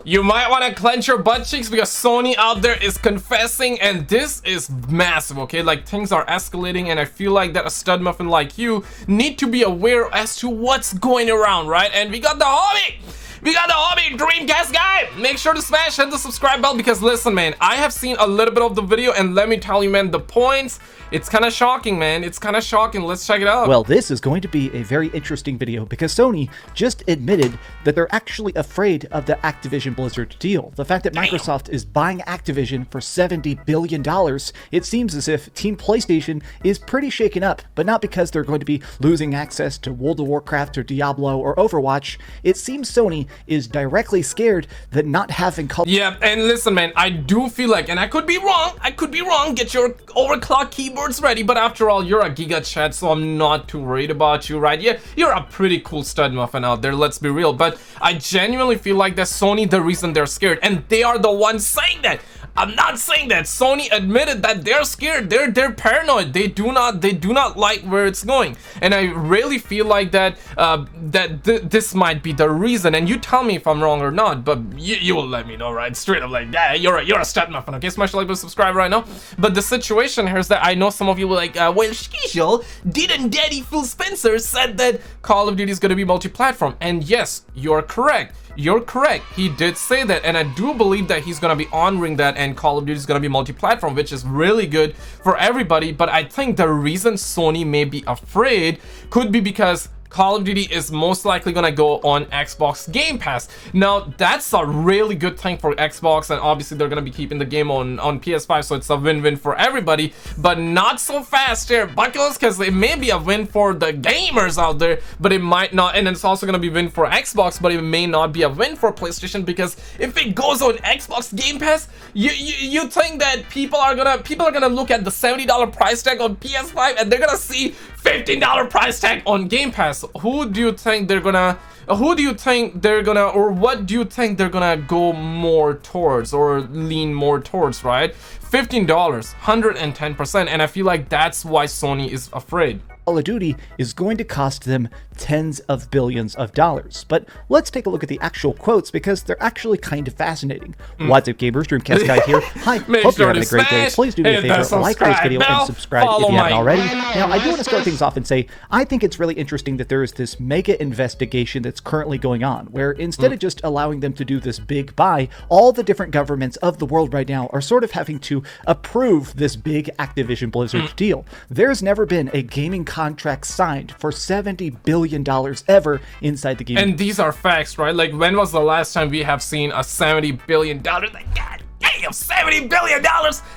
You might want to clench your butt cheeks because Sony out there is confessing, and this is massive, okay? Like, things are escalating, and I feel like that a stud muffin like you need to be aware as to what's going around, right? And we got the homie! We got the homie Dreamcastguy! Make sure to hit the subscribe bell because listen, man, I have seen a little bit of the video, and let me tell you, man, the points, it's kind of shocking, man. It's kind of shocking. Let's check it out. Well, this is going to be a very interesting video because Sony just admitted that they're actually afraid of the Activision Blizzard deal. The fact that Microsoft is buying Activision for $70 billion, it seems as if Team PlayStation is pretty shaken up, but not because they're going to be losing access to World of Warcraft or Diablo or Overwatch. It seems Sony is directly scared that not having Yeah, and listen, man, I do feel like, and I could be wrong, get your overclock keyboards ready, but after all, you're a Giga Chat, so I'm not too worried about you, right? Yeah, you're a pretty cool stud muffin out there, let's be real, but I genuinely feel like that Sony, the reason they're scared, and they are the ones saying that. I'm not saying that. Sony admitted that they're scared. They're paranoid. They do not like where it's going. And I really feel like that this might be the reason. And you tell me if I'm wrong or not, but you will let me know, right? Straight up, like, yeah, you're a stud muffin. Okay, smash the like button, subscribe right now. But the situation here is that I know some of you were like, well, SKizzle, didn't Daddy Phil Spencer said that Call of Duty is going to be multi-platform? And yes, you're correct. You're correct. He did say that, and I do believe that he's gonna be honoring that, and Call of Duty is gonna be multi-platform, which is really good for everybody. But I think the reason Sony may be afraid could be because Call of Duty is most likely gonna go on Xbox Game Pass. Now, that's a really good thing for Xbox, and obviously they're gonna be keeping the game on PS5, so it's a win-win for everybody, but not so fast here, buckles, because it may be a win for the gamers out there, but it might not, and it's also gonna be a win for Xbox, but it may not be a win for PlayStation, because if it goes on Xbox Game Pass, you think that people are gonna look at the $70 price tag on PS5, and they're gonna see $15 price tag on Game Pass. Who do you think they're gonna, or what do you think they're gonna go more towards or lean more towards, right? $15, 110%, and I feel like that's why Sony is afraid. Call of Duty is going to cost them tens of billions of dollars. But let's take a look at the actual quotes because they're actually kind of fascinating. What's up, gamers? Dreamcastguy here. Hi, hope you're having a great day. Please do me a favor, like this video and subscribe if you haven't already. Now, I do want to start things off and say, I think it's really interesting that there is this mega investigation that's currently going on, where instead of just allowing them to do this big buy, all the different governments of the world right now are sort of having to approve this big Activision Blizzard deal. There's never been a gaming contract signed for $70 billion ever inside the game. And these are facts, right? Like, when was the last time we have seen a $70 billion? Like, God damn, $70 billion!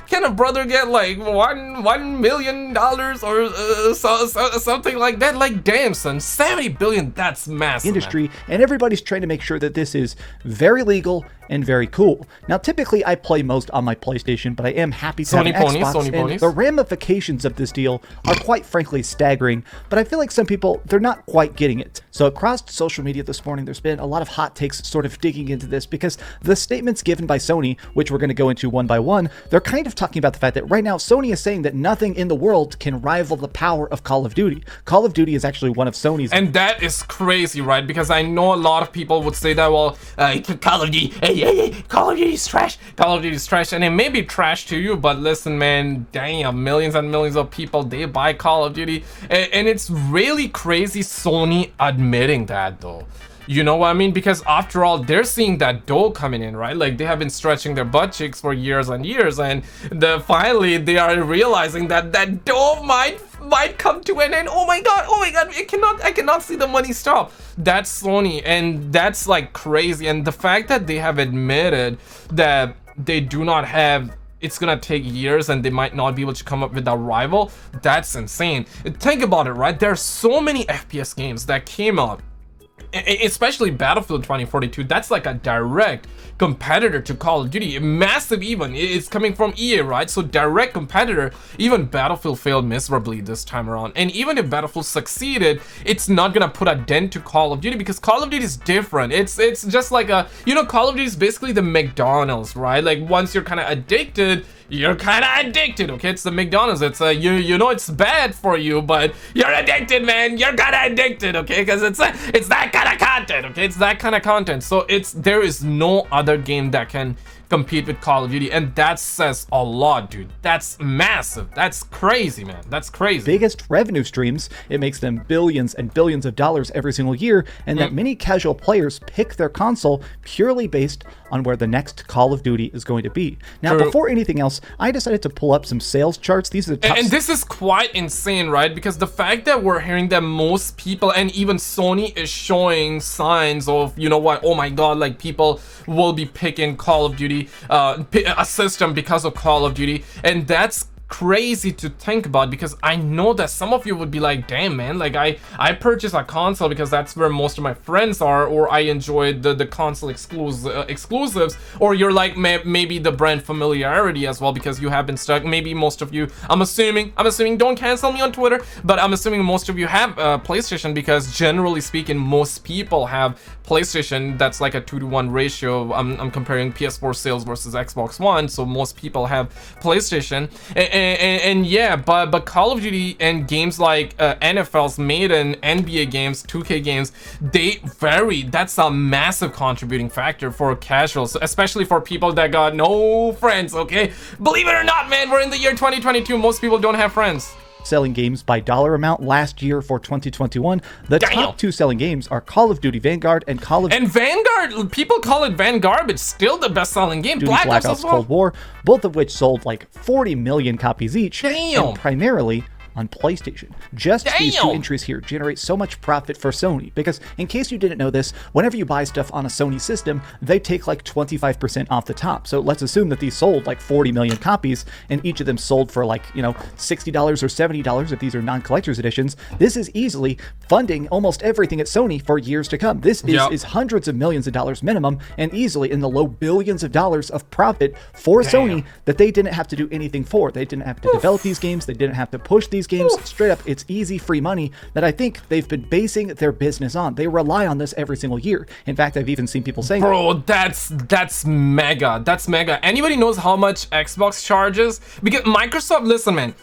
Can a brother get like $1 million or something like that? Like, damn, son, $70 billion, that's massive. Industry, and everybody's trying to make sure that this is very legal and very cool. Now, typically I play most on my PlayStation, but I am happy to have an Xbox, and the ramifications of this deal are quite frankly staggering, but I feel like some people, they're not quite getting it. So across social media this morning, there's been a lot of hot takes sort of digging into this because the statements given by Sony, which we're going to go into one by one, they're kind of talking about the fact that right now Sony is saying that nothing in the world can rival the power of Call of Duty. Call of Duty is actually one of Sony's. And that is crazy, right? Because I know a lot of people would say that, well, Call of Duty, Call of Duty is trash. Call of Duty is trash, and it may be trash to you, but listen, man, damn, millions and millions of people, they buy Call of Duty, and it's really crazy Sony admitting that, though. You know what I mean? Because after all, they're seeing that dough coming in, right? Like, they have been stretching their butt cheeks for years and years, and finally they are realizing that that dough might come to an end. Oh my god, I cannot see the money stop. That's Sony, and that's like crazy. And the fact that they have admitted that they do not have, it's gonna take years and they might not be able to come up with a rival, that's insane. Think about it, right? There are so many FPS games that came out, especially Battlefield 2042, that's like a direct competitor to Call of Duty, massive even. It's coming from EA, right? So direct competitor. Even Battlefield failed miserably this time around, and even if Battlefield succeeded, it's not gonna put a dent to Call of Duty because Call of Duty is different. It's just like a, you know, Call of Duty is basically the McDonald's, right? Like, once you're kind of addicted, you're kind of addicted, okay? It's the McDonald's. It's you know it's bad for you, but you're addicted, man. You're kind of addicted, okay? Because it's that kind of content, okay? It's that kind of content. So there is no other game that can compete with Call of Duty, and that says a lot, dude. That's massive. That's crazy, man. That's crazy. Biggest revenue streams. It makes them billions and billions of dollars every single year, and that many casual players pick their console purely based on where the next Call of Duty is going to be. Now, before anything else, I decided to pull up some sales charts. These are the top. And this is quite insane, right? Because the fact that we're hearing that most people, and even Sony is showing signs of, you know what, oh my god, like people will be picking Call of Duty, a system because of Call of Duty, and that's crazy to think about, because I know that some of you would be like, damn man, like I purchased a console because that's where most of my friends are, or I enjoyed the console exclusives, or you're like maybe the brand familiarity as well, because you have been stuck. Maybe most of you, I'm assuming, don't cancel me on Twitter, but I'm assuming most of you have PlayStation, because generally speaking most people have PlayStation. That's like a 2-to-1 ratio. I'm comparing PS4 sales versus Xbox One, so most people have PlayStation. And yeah, but Call of Duty and games like NFL's Madden, NBA games, 2K games, they vary. That's a massive contributing factor for casuals, especially for people that got no friends, okay? Believe it or not, man, we're in the year 2022. Most people don't have friends. Selling games by dollar amount last year for 2021. The top 2 selling games are Call of Duty Vanguard and Vanguard, people call it Vanguard, but still the best-selling game. Black Ops Cold War, both of which sold like 40 million copies each, and primarily on PlayStation. Just these 2 entries here generate so much profit for Sony, because in case you didn't know this, whenever you buy stuff on a Sony system, they take like 25% off the top. So let's assume that these sold like 40 million copies, and each of them sold for like, you know, $60 or $70 if these are non-collector's editions. This is easily funding almost everything at Sony for years to come. This is hundreds of millions of dollars minimum, and easily in the low billions of dollars of profit for Sony that they didn't have to do anything for. They didn't have to develop these games. They didn't have to push these games. Straight up, it's easy free money that I think they've been basing their business on. They rely on this every single year. In fact, I've even seen people saying, bro, that's mega. That's mega. Anybody knows how much Xbox charges? Because Microsoft, listen, man,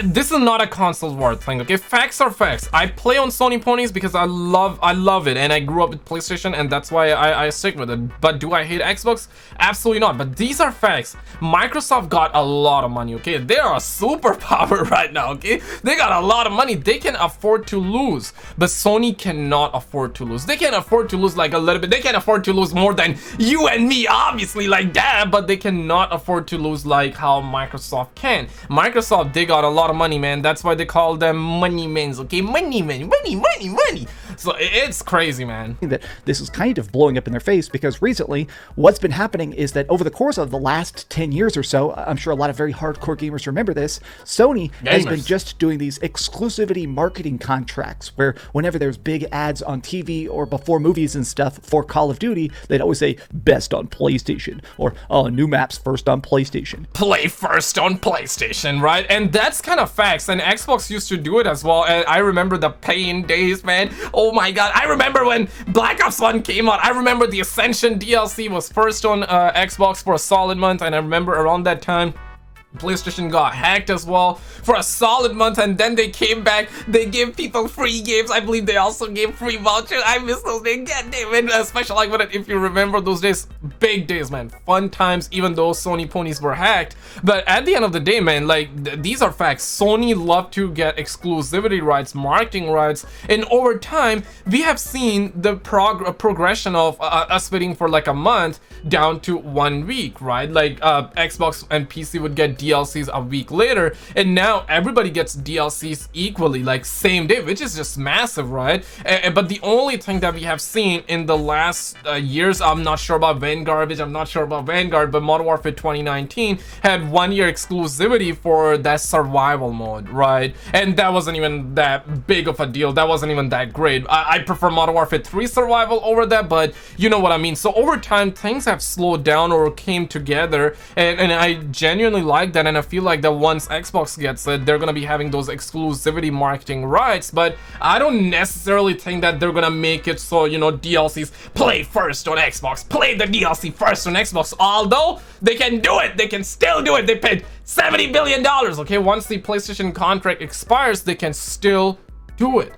this is not a console war thing, okay? Facts are facts. I play on Sony ponies because I love it, and I grew up with PlayStation, and that's why I stick with it. But do I hate Xbox? Absolutely not. But these are facts. Microsoft got a lot of money, okay? They are a superpower right now, okay? They got a lot of money. They can afford to lose, but Sony cannot afford to lose. They can afford to lose like a little bit. They can afford to lose more than you and me, obviously, like that, but they cannot afford to lose like how Microsoft can. Microsoft, they got a lot of money, man. That's why they call them money men, okay? Money men, money. So it's crazy, man. That this is kind of blowing up in their face, because recently what's been happening is that over the course of the last 10 years or so, I'm sure a lot of very hardcore gamers remember this, Sony has been just doing these exclusivity marketing contracts where whenever there's big ads on TV or before movies and stuff for Call of Duty, they'd always say best on PlayStation, or new maps first on PlayStation. Play first on PlayStation, right? And that's kind of facts, and Xbox used to do it as well. And I remember the pain days, man. Oh my god, I remember when Black Ops 1 came out. I remember the Ascension DLC was first on Xbox for a solid month, and I remember around that time PlayStation got hacked as well for a solid month, and then they came back. They gave people free games. I believe they also gave free vouchers. I miss those days. God damn it. Especially like when if you remember those days, big days, man. Fun times, even though Sony ponies were hacked. But at the end of the day, man, like these are facts. Sony loved to get exclusivity rights, marketing rights, and over time we have seen the progression of us waiting for like a month down to 1 week, right? Like Xbox and PC would get DLCs a week later, and now everybody gets DLCs equally, like same day, which is just massive, right? But the only thing that we have seen in the last years, I'm not sure about Vanguard, but Modern Warfare 2019 had 1 year exclusivity for that survival mode, right? And that wasn't even that big of a deal. That wasn't even that great. I prefer Modern Warfare 3 survival over that, but you know what I mean. So over time, things have slowed down or came together, and I genuinely like that, and I feel like that once Xbox gets it, they're gonna be having those exclusivity marketing rights, but I don't necessarily think that they're gonna make it so, you know, DLCs play first on Xbox, play the DLC first on Xbox, although they can do it, they can still do it. They paid $70 billion, okay? Once the PlayStation contract expires, they can still do it,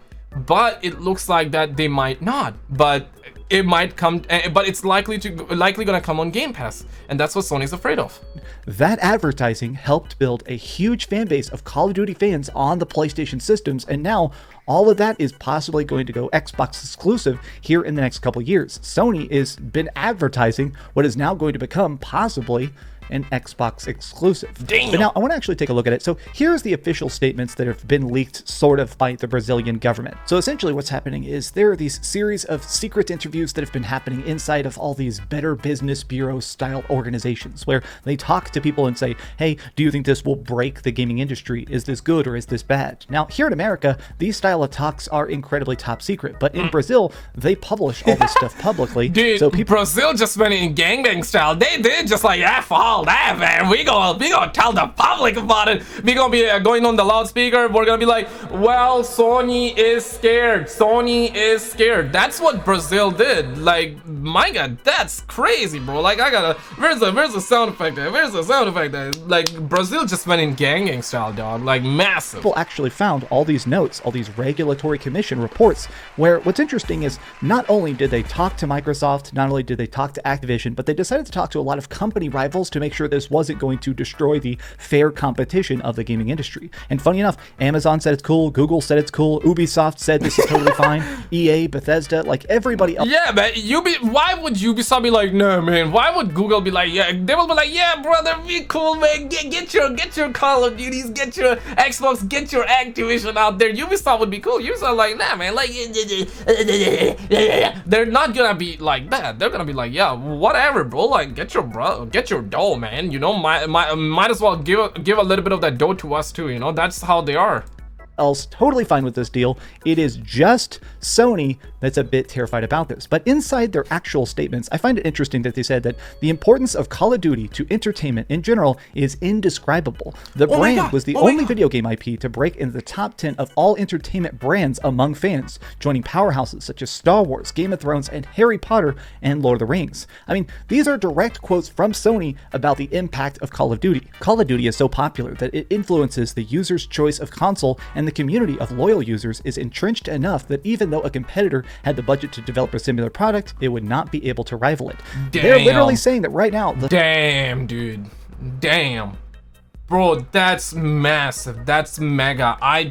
but it looks like that they might not, but it might come, but it's likely gonna come on Game Pass, and that's what Sony's afraid of. That advertising helped build a huge fan base of Call of Duty fans on the PlayStation systems, and now all of that is possibly going to go Xbox exclusive here in the next couple years. Sony has been advertising what is now going to become possibly an Xbox exclusive. Damn. But now I want to actually take a look at it. So here's the official statements that have been leaked sort of by the Brazilian government. So essentially what's happening is there are these series of secret interviews that have been happening inside of all these Better Business Bureau style organizations where they talk to people and say, hey, do you think this will break the gaming industry? Is this good or is this bad? Now here in America, these style of talks are incredibly top secret, but in Brazil, they publish all this stuff publicly. Dude, so Brazil just went in gangbang style. They did just like, F all that, man. We gonna tell the public about it. We gonna be going on the loudspeaker. We're gonna be like, well, Sony is scared. Sony is scared. That's what Brazil did. Like, my God, that's crazy, bro. Like, I gotta, where's the sound effect there? Where's the sound effect there? Like, Brazil just went in gangbang style, dog. Like, massive. People actually found all these notes, all these regulatory commission reports, where what's interesting is not only did they talk to Microsoft, not only did they talk to Activision, but they decided to talk to a lot of company rivals to make sure this wasn't going to destroy the fair competition of the gaming industry. And funny enough, Amazon said it's cool, Google said it's cool, Ubisoft said this is totally fine, EA, Bethesda, like everybody else. Yeah, man, why would Ubisoft be like, no, man? Why would Google be like, yeah? They will be like, yeah, brother, be cool, man. Get your Call of Duties, get your Xbox, get your Activision out there. Ubisoft would be cool. Ubisoft like, nah, man, like, they're not gonna be like that. They're gonna be like, yeah, whatever, bro. Like, get your dough, man. You know, might as well give a little bit of that dough to us too. You know, that's how they are. Else totally fine with this deal. It is just Sony that's a bit terrified about this. But inside their actual statements, I find it interesting that they said that the importance of Call of Duty to entertainment in general is indescribable. The brand was the only video game IP to break into the top 10 of all entertainment brands among fans, joining powerhouses such as Star Wars, Game of Thrones, and Harry Potter and Lord of the Rings. I mean, these are direct quotes from Sony about the impact of Call of Duty. Call of Duty is so popular that it influences the user's choice of console, and the community of loyal users is entrenched enough that even though a competitor had the budget to develop a similar product, it would not be able to rival it. Damn. They're literally saying that right now. Damn, dude. Damn. Bro, that's massive. That's mega. I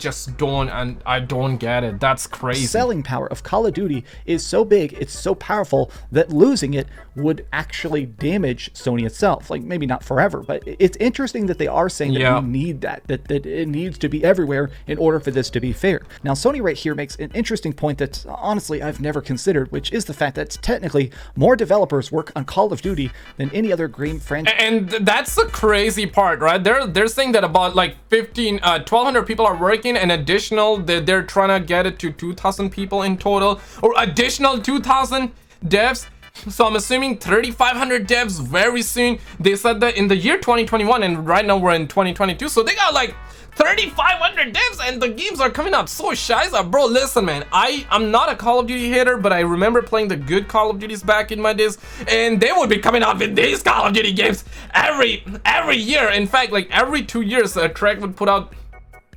don't get it. That's crazy. The selling power of Call of Duty is so big, it's so powerful that losing it would actually damage Sony itself. Like, maybe not forever, but it's interesting that they are saying that we need that it needs to be everywhere in order for this to be fair. Now, Sony right here makes an interesting point that honestly I've never considered, which is the fact that technically more developers work on Call of Duty than any other game franchise. And that's the crazy part, right? They're saying that about like 1,200 people are working, and additional, they're trying to get it to 2,000 people in total, or additional 2,000 devs. So I'm assuming 3,500 devs very soon. They said that in the year 2021, and right now we're in 2022. So they got like 3,500 devs, and the games are coming out so shiza. Bro, listen, man, I'm not a Call of Duty hater, but I remember playing the good Call of Duties back in my days, and they would be coming out with these Call of Duty games every year. In fact, like every 2 years, Trek would put out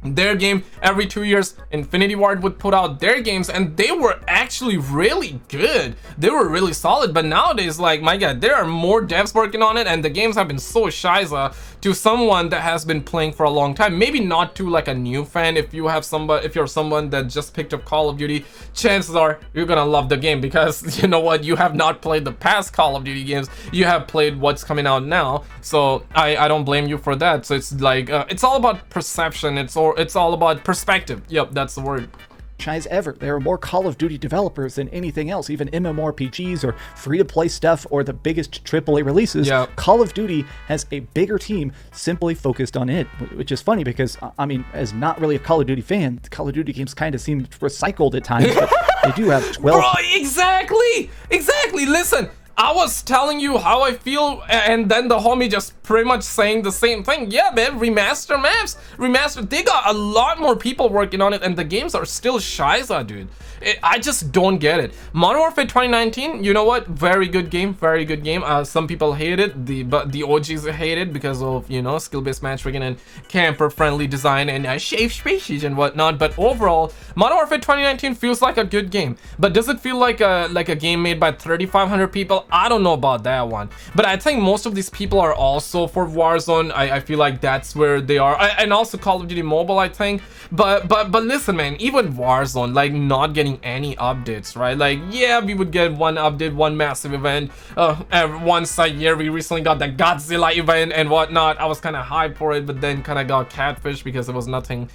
their game. Every 2 years, Infinity Ward would put out their games, and they were actually really good. They were really solid. But nowadays, like, my God, there are more devs working on it, and the games have been so shiza to someone that has been playing for a long time. Maybe not to like a new fan. If you're someone that just picked up Call of Duty, chances are you're gonna love the game, because you know what, you have not played the past Call of Duty games, you have played what's coming out now. So I don't blame you for that. So it's like it's all about perception. It's all about perspective. Yep, that's the word. Ever. There are more Call of Duty developers than anything else, even MMORPGs or free-to-play stuff or the biggest AAA releases. Yep. Call of Duty has a bigger team simply focused on it, which is funny because, I mean, as not really a Call of Duty fan, the Call of Duty games kind of seem recycled at times, but they do have 12... Bro, exactly! Listen, I was telling you how I feel, and then the homie just pretty much saying the same thing. Yeah, man, remaster maps, remaster. They got a lot more people working on it, and the games are still shiza, dude. I just don't get it. Modern Warfare 2019, you know what? Very good game, very good game. Some people hate it, but the OGs hate it because of, you know, skill-based matchmaking and camper-friendly design and safe species and whatnot. But overall, Modern Warfare 2019 feels like a good game. But does it feel like a game made by 3,500 people? I don't know about that one. But I think most of these people are also for Warzone. I feel like that's where they are, and also Call of Duty Mobile, I think. But listen, man, even Warzone, like, not getting any updates, right? Like, yeah, we would get one update, one massive event once a year. We recently got the Godzilla event and whatnot. I was kind of hyped for it, but then kind of got catfish because it was nothing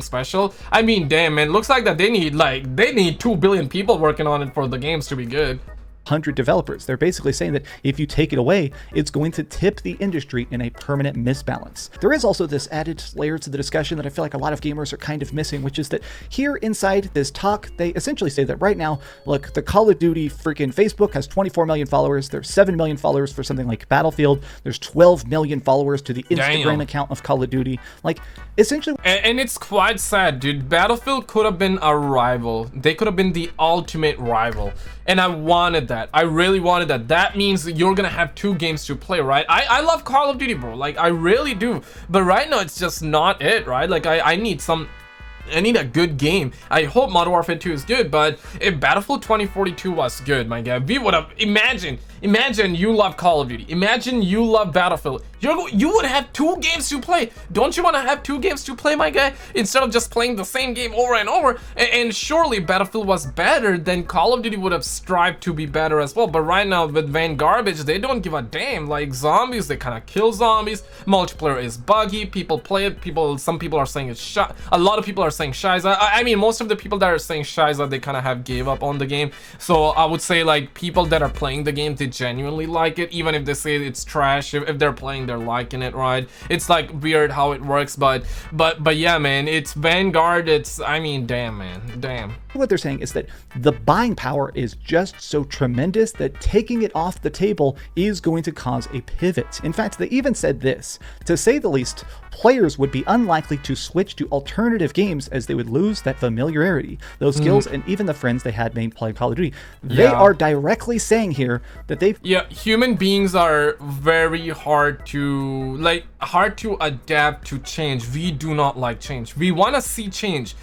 special. I mean, damn, man, looks like that they need 2 billion people working on it for the games to be good. 100 developers. They're basically saying that if you take it away, it's going to tip the industry in a permanent misbalance. There is also this added layer to the discussion that I feel like a lot of gamers are kind of missing, which is that here inside this talk, they essentially say that right now, look, the Call of Duty freaking Facebook has 24 million followers. There's 7 million followers for something like Battlefield. There's 12 million followers to the Instagram account of Call of Duty. Like, essentially... And it's quite sad, dude. Battlefield could have been a rival. They could have been the ultimate rival. And I wanted that. I really wanted that. That means you're gonna have 2 games to play, right? I love Call of Duty, bro. Like, I really do. But right now, it's just not it, right? Like, I need a good game. I hope Modern Warfare 2 is good, but if Battlefield 2042 was good, my guy, we would have... Imagine you love Call of Duty. Imagine you love Battlefield. You would have 2 games to play. Don't you want to have 2 games to play, my guy? Instead of just playing the same game over and over. And surely Battlefield was better, then Call of Duty would have strived to be better as well. But right now with Van Garbage, they don't give a damn. Like, zombies, they kind of kill zombies. Multiplayer is buggy. People play it. Some people are saying it's shy. A lot of people are saying shiza. I mean, most of the people that are saying shiza, they kind of have gave up on the game. So I would say, like, people that are playing the game, they genuinely like it, even if they say it's trash. If they're playing, they're liking it, right? It's like weird how it works, but yeah, man, it's Vanguard. It's, I mean, damn, man, damn. What they're saying is that the buying power is just so tremendous that taking it off the table is going to cause a pivot. In fact, they even said this: to say the least, players would be unlikely to switch to alternative games as they would lose that familiarity, those skills, and even the friends they had made playing Call of Duty. They are directly saying here that they've... Yeah, human beings are very hard to adapt to change. We do not like change. We want to see change.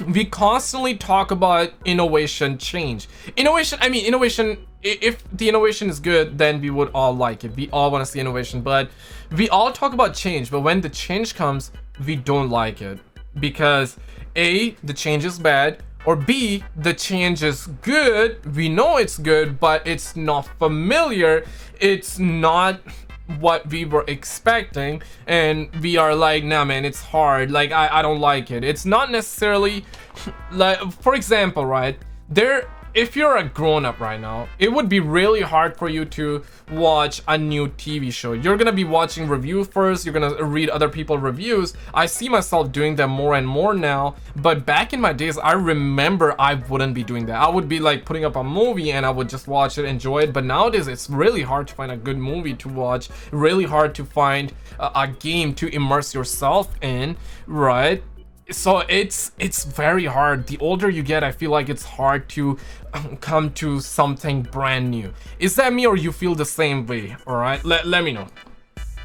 We constantly talk about innovation, change. Innovation, I mean, innovation, if the innovation is good, then we would all like it. We all want to see innovation, but we all talk about change. But when the change comes, we don't like it. Because A, the change is bad, or B, the change is good. We know it's good, but it's not familiar. It's not what we were expecting, and we are like, nah, man, it's hard. Like, I don't like it. It's not necessarily like, for example, right there, if you're a grown-up right now, it would be really hard for you to watch a new TV show. You're gonna be watching review first, you're gonna read other people's reviews. I see myself doing that more and more now, but back in my days, I remember I wouldn't be doing that. I would be like putting up a movie and I would just watch it, enjoy it. But nowadays, it's really hard to find a good movie to watch, really hard to find a game to immerse yourself in, right? So it's very hard. The older you get, I feel like it's hard to come to something brand new. Is that me, or you feel the same way? All right, let me know.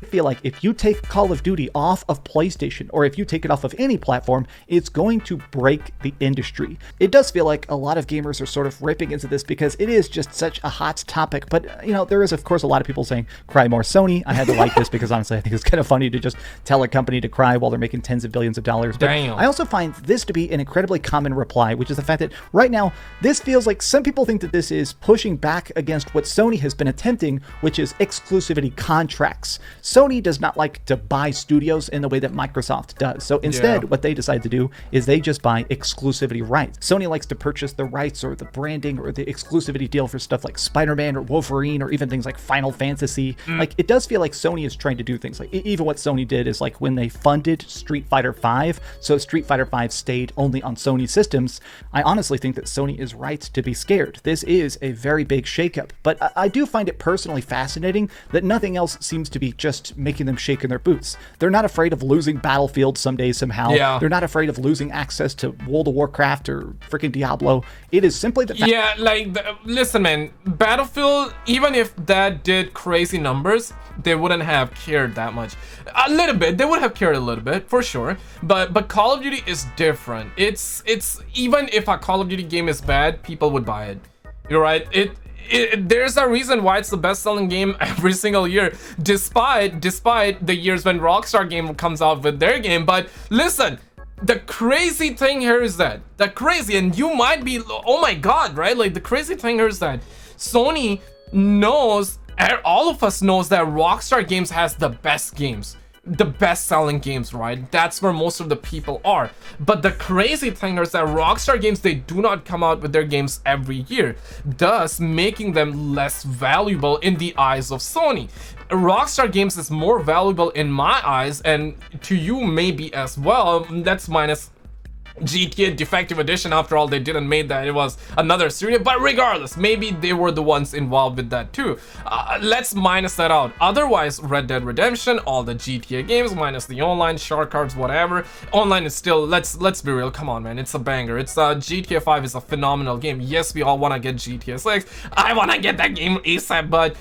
I feel like if you take Call of Duty off of PlayStation, or if you take it off of any platform, it's going to break the industry. It does feel like a lot of gamers are sort of ripping into this because it is just such a hot topic. But, you know, there is, of course, a lot of people saying, cry more Sony. I had to like this because, honestly, I think it's kind of funny to just tell a company to cry while they're making tens of billions of dollars. But damn. I also find this to be an incredibly common reply, which is the fact that right now, this feels like some people think that this is pushing back against what Sony has been attempting, which is exclusivity contracts. Sony does not like to buy studios in the way that Microsoft does. So instead, what they decide to do is they just buy exclusivity rights. Sony likes to purchase the rights or the branding or the exclusivity deal for stuff like Spiderman or Wolverine or even things like Final Fantasy. Like, it does feel like Sony is trying to do things like, even what Sony did is like when they funded Street Fighter V, so Street Fighter V stayed only on Sony systems. I honestly think that Sony is right to be scared. This is a very big shakeup, but I do find it personally fascinating that nothing else seems to be just making them shake in their boots. They're not afraid of losing Battlefield someday somehow. They're not afraid of losing access to World of Warcraft or freaking Diablo. It is simply the fact. Like, listen, man, Battlefield, even if that did crazy numbers, they wouldn't have cared that much. A little bit, they would have cared a little bit for sure, but Call of Duty is different. It's even if a Call of Duty game is bad, people would buy it. You're right. There's a reason why it's the best-selling game every single year, despite the years when Rockstar game comes out with their game. But listen, the crazy thing here is that and you might be, oh my god, right? Like, the crazy thing here is that Sony knows, all of us knows, that Rockstar Games has the best games, the best-selling games, right? That's where most of the people are. But the crazy thing is that Rockstar Games, they do not come out with their games every year, thus making them less valuable in the eyes of Sony. Rockstar Games is more valuable in my eyes, and to you maybe as well. That's minus GTA Defective Edition. After all, they didn't make that, it was another studio, but regardless, maybe they were the ones involved with that too. Let's minus that out. Otherwise, Red Dead Redemption, all the GTA games minus the online, shark cards, whatever. Online is still, let's be real, come on man, it's a banger. It's GTA 5 is a phenomenal game. Yes, we all want to get GTA 6. I want to get that game ASAP, but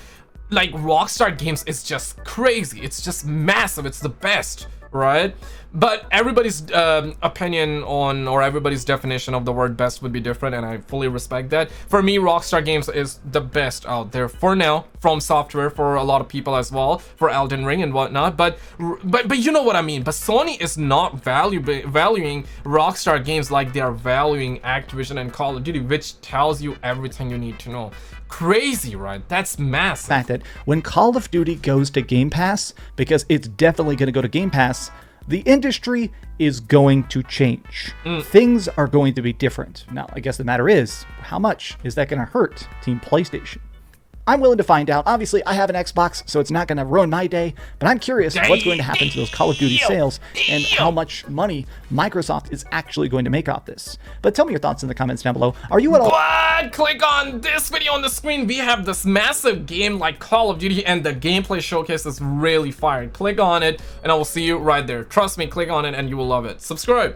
like, Rockstar Games is just crazy. It's just massive. It's the best, right? But everybody's opinion on, or everybody's definition of the word best would be different, and I fully respect that. For me, Rockstar Games is the best out there for now, from software, for a lot of people as well, for Elden Ring and whatnot. But you know what I mean. But Sony is not valuing Rockstar Games like they are valuing Activision and Call of Duty, which tells you everything you need to know. Crazy, right? That's massive. Fact that when Call of Duty goes to Game Pass, because it's definitely going to go to Game Pass, the industry is going to change. Things are going to be different. Now, I guess the matter is, how much is that going to hurt Team PlayStation? I'm willing to find out. Obviously, I have an Xbox, so it's not going to ruin my day, but I'm curious what's going to happen to those Call of Duty sales and how much money Microsoft is actually going to make off this. But tell me your thoughts in the comments down below. Are you at all... But click on this video on the screen. We have this massive game like Call of Duty, and the gameplay showcase is really fire. Click on it, and I will see you right there. Trust me, click on it, and you will love it. Subscribe.